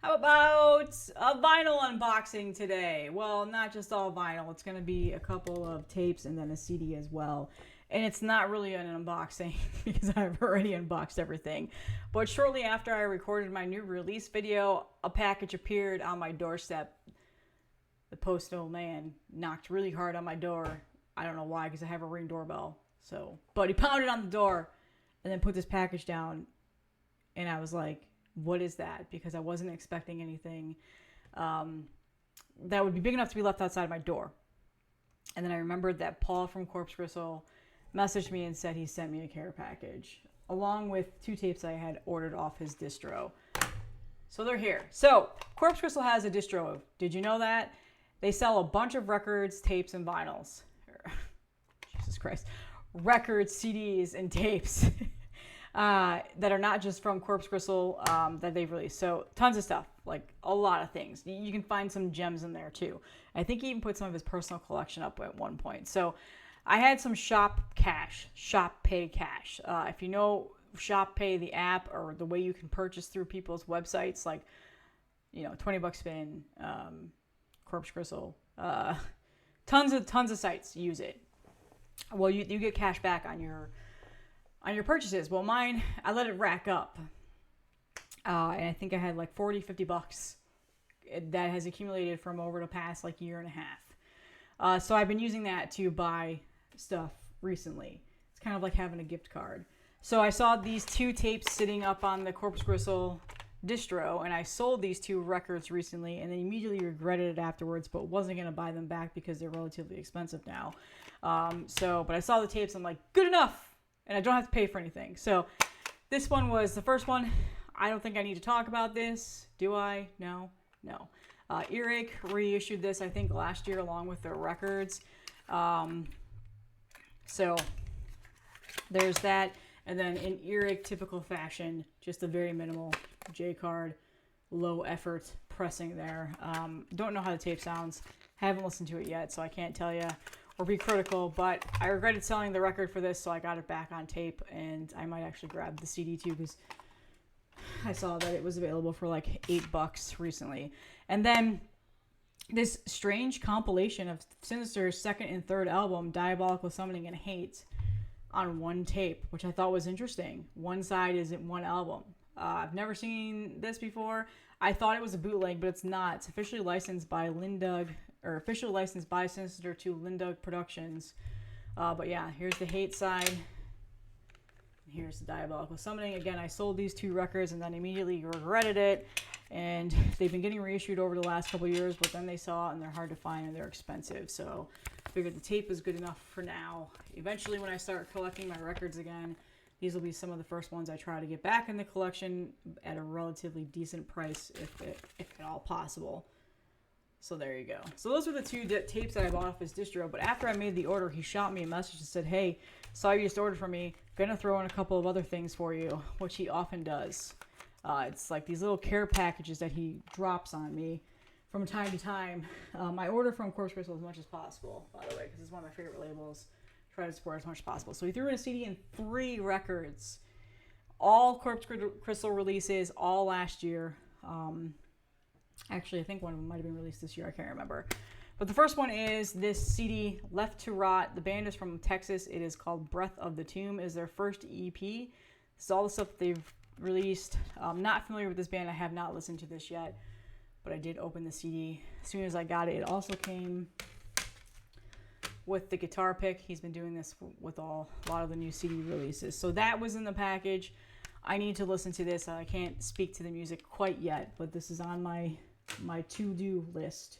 How about a vinyl unboxing today? Well, not just all vinyl. It's going to be a couple of tapes and then a CD as well. And it's not really an unboxing because I've already unboxed everything. But shortly after I recorded my new release video, a package appeared on my doorstep. The postal man knocked really hard on my door. I don't know why, because I have a Ring doorbell. But he pounded on the door and then put this package down. And I was like, what is that? Because I wasn't expecting anything that would be big enough to be left outside my door. And then I remembered that Paul from Corpse Gristle messaged me and said he sent me a care package along with 2 tapes I had ordered off his distro. So they're here. So Corpse Gristle has a distro. Did you know that? They sell a bunch of records, tapes, and vinyls. Jesus Christ. Records, CDs, and tapes. That are not just from Corpse Gristle that they've released. So tons of stuff, like a lot of things. You can find some gems in there too. I think he even put some of his personal collection up at one point. So I had some Shop Pay cash. If you know Shop Pay, the app, or the way you can purchase through people's websites, like, you know, 20 bucks spin, Corpse Gristle, tons of sites use it. Well, you get cash back on your purchases. Well, mine, I let it rack up. And I think I had like 40, 50 bucks that has accumulated from over the past like year and a half. So I've been using that to buy stuff recently. It's kind of like having a gift card. So I saw these 2 tapes sitting up on the Corpse Gristle distro, and I sold these 2 records recently and then immediately regretted it afterwards, but wasn't going to buy them back because they're relatively expensive now. But I saw the tapes. I'm like, good enough. And I don't have to pay for anything. So this one was the first one. I don't think I need to talk about this. Do I? No. Earache reissued this, I think, last year along with their records. So there's that. And then in Earache typical fashion, just a very minimal J-card, low effort pressing there. Don't know how the tape sounds. Haven't listened to it yet, so I can't tell you or be critical, but I regretted selling the record for this, so I got it back on tape, and I might actually grab the CD too, because I saw that it was available for like $8 recently. And then this strange compilation of Sinister's second and third album, Diabolical Summoning and Hate, on one tape, which I thought was interesting. One side isn't one album. I've never seen this before. I thought it was a bootleg, but it's not. It's officially licensed by officially licensed by Sinister to Lindug Productions. But yeah, here's the Hate side. Here's the Diabolical Summoning. Again, I sold these 2 records and then immediately regretted it. And they've been getting reissued over the last couple years, but then they saw it and they're hard to find and they're expensive. So I figured the tape is good enough for now. Eventually, when I start collecting my records again, these will be some of the first ones I try to get back in the collection at a relatively decent price, if at all possible. So there you go. So those are the 2 tapes that I bought off his distro. But after I made the order, he shot me a message and said, hey, saw you just ordered from me. Gonna throw in a couple of other things for you, which he often does. It's like these little care packages that he drops on me from time to time. I order from Corpse Gristle as much as possible, by the way, because it's one of my favorite labels. Try to support as much as possible. So he threw in a CD and 3 records. All Corpse Gristle releases, all last year. Actually, I think one of them might have been released this year. I can't remember. But the first one is this CD, Left to Rot. The band is from Texas. It is called Breath of the Tomb. It is their first EP. This is all the stuff that they've released. I'm not familiar with this band. I have not listened to this yet. But I did open the CD as soon as I got it. It also came with the guitar pick. He's been doing this with a lot of the new CD releases. So that was in the package. I need to listen to this. I can't speak to the music quite yet, but this is on my to-do list.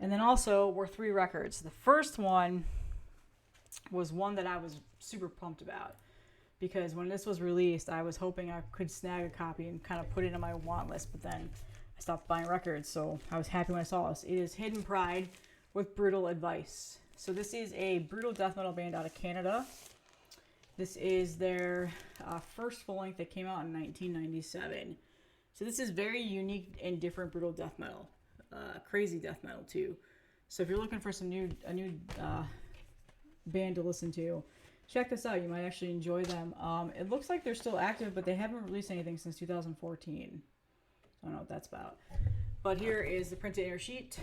And then also were 3 records. The first one was one that I was super pumped about, because when this was released, I was hoping I could snag a copy and kind of put it in my want list, but then I stopped buying records, so I was happy when I saw this. It is Hidden Pride with Brutal Advice. So this is a brutal death metal band out of Canada. This is their first full length that came out in 1997. So this is very unique and different brutal death metal. Crazy death metal too. So if you're looking for a new band to listen to, check this out. You might actually enjoy them. It looks like they're still active, but they haven't released anything since 2014. Don't know what that's about. But here is the printed inner sheet.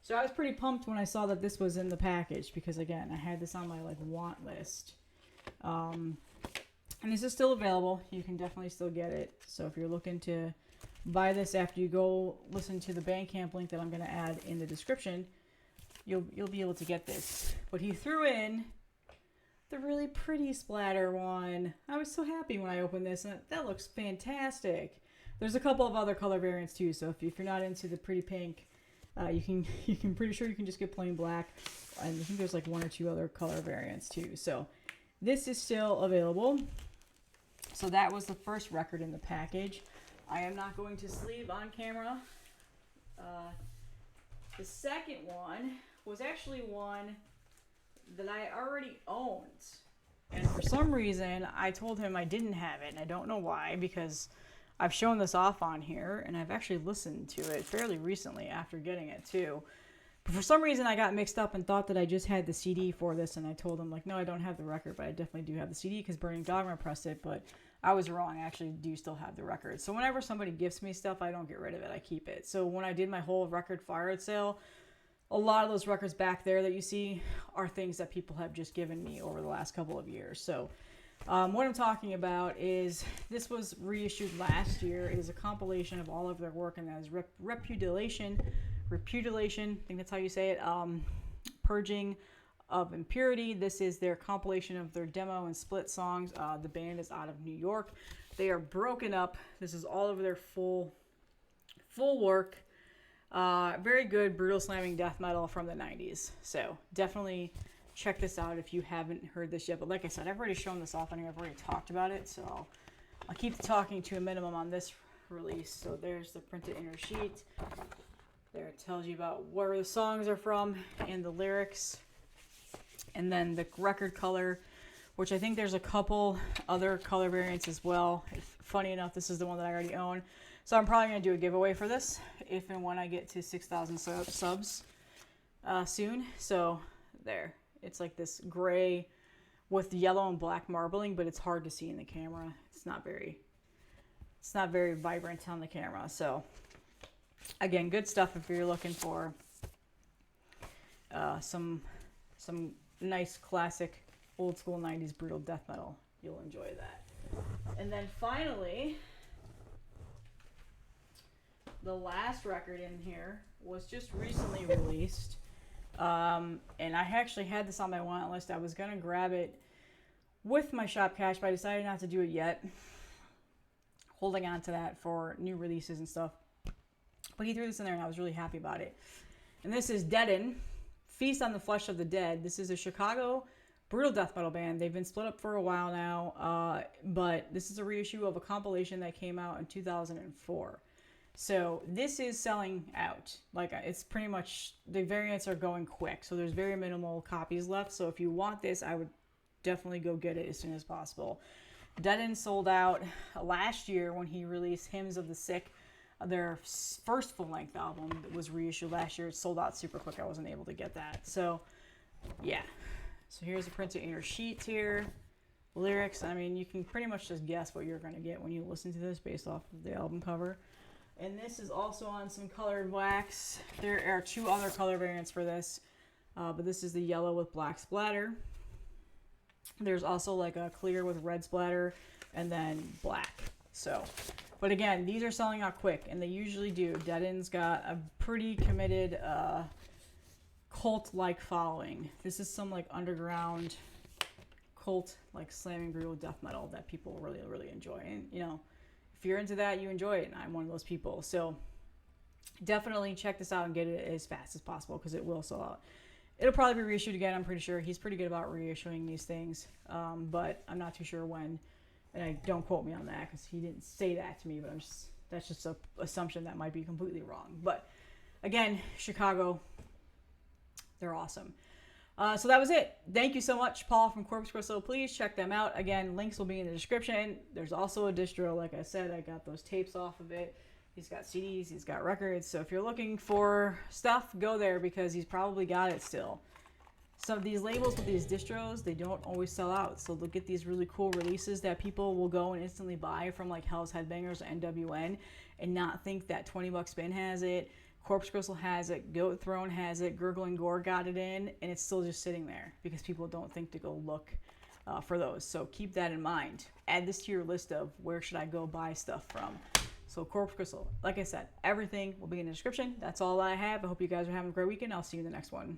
So I was pretty pumped when I saw that this was in the package because, again, I had this on my like want list. And this is still available. You can definitely still get it. So if you're looking to buy this after you go listen to the Bandcamp link that I'm going to add in the description, you'll be able to get this. But he threw in the really pretty splatter one. I was so happy when I opened this, and that looks fantastic. There's a couple of other color variants too, so if you're not into the pretty pink, you can pretty sure you can just get plain black. And I think there's like one or two other color variants too. So this is still available. So that was the first record in the package. I am not going to sleeve on camera. The second one was actually one that I already owned. And for some reason, I told him I didn't have it. And I don't know why, because I've shown this off on here, and I've actually listened to it fairly recently after getting it too. But for some reason, I got mixed up and thought that I just had the CD for this, and I told him, like, no, I don't have the record, but I definitely do have the CD because Burning Dogma pressed it, but I was wrong. I actually do still have the record. So whenever somebody gifts me stuff, I don't get rid of it. I keep it. So when I did my whole record fire sale, a lot of those records back there that you see are things that people have just given me over the last couple of years. So what I'm talking about is this was reissued last year. It is a compilation of all of their work, and that is Repudilation, I think that's how you say it, Purging of Impurity. This is their compilation of their demo and split songs. The band is out of New York. They are broken up. This is all of their full work. Very good brutal slamming death metal from the 90s. So definitely check this out if you haven't heard this yet. But like I said, I've already shown this off on here. I've already talked about it. So I'll keep the talking to a minimum on this release. So there's the printed inner sheet. There it tells you about where the songs are from and the lyrics. And then the record color, which I think there's a couple other color variants as well. Funny enough, this is the one that I already own. So I'm probably going to do a giveaway for this if and when I get to 6,000 subs soon. So there. It's like this gray with yellow and black marbling, but it's hard to see in the camera. It's not very vibrant on the camera. So again, good stuff if you're looking for some nice classic old school 90s brutal death metal. You'll enjoy that. And then finally, the last record in here was just recently released. And I actually had this on my want list. I was going to grab it with my shop cash, but I decided not to do it yet. Holding on to that for new releases and stuff. But he threw this in there and I was really happy about it. And this is Deaden, Feast on the Flesh of the Dead. This is a Chicago brutal death metal band. They've been split up for a while now, but this is a reissue of a compilation that came out in 2004. So this is selling out. Like, it's pretty much, the variants are going quick. So there's very minimal copies left. So if you want this, I would definitely go get it as soon as possible. Deaden sold out last year when he released Hymns of the Sick. Their first full-length album was reissued last year. It sold out super quick. I wasn't able to get that. So, yeah. So here's a printed inner sheet here. Lyrics, I mean, you can pretty much just guess what you're going to get when you listen to this based off of the album cover. And this is also on some colored wax. There are two other color variants for this, but this is the yellow with black splatter. There's also like a clear with red splatter and then black. So, but again, these are selling out quick, and they usually do. Deaden's got a pretty committed cult-like following. This is some like underground cult, like slamming brutal death metal that people really, really enjoy. And you know, if you're into that, you enjoy it, and I'm one of those people. So definitely check this out and get it as fast as possible because it will sell out. It'll probably be reissued again, I'm pretty sure. He's pretty good about reissuing these things, but I'm not too sure when. And I don't quote me on that because he didn't say that to me, but that's just an assumption that might be completely wrong. But again, Chicago, they're awesome. So that was it. Thank you so much, Paul from Corpse Gristle. Please check them out. Again, links will be in the description. There's also a distro. Like I said, I got those tapes off of it. He's got CDs. He's got records. So if you're looking for stuff, go there because he's probably got it still. Some of these labels with these distros, they don't always sell out. So they'll get these really cool releases that people will go and instantly buy from like Hell's Headbangers or NWN and not think that 20 Buck Spin has it, Corpse Gristle has it, Goat Throne has it, Gurgling Gore got it in, and it's still just sitting there because people don't think to go look for those. So keep that in mind. Add this to your list of where should I go buy stuff from. So Corpse Gristle, like I said, everything will be in the description. That's all I have. I hope you guys are having a great weekend. I'll see you in the next one.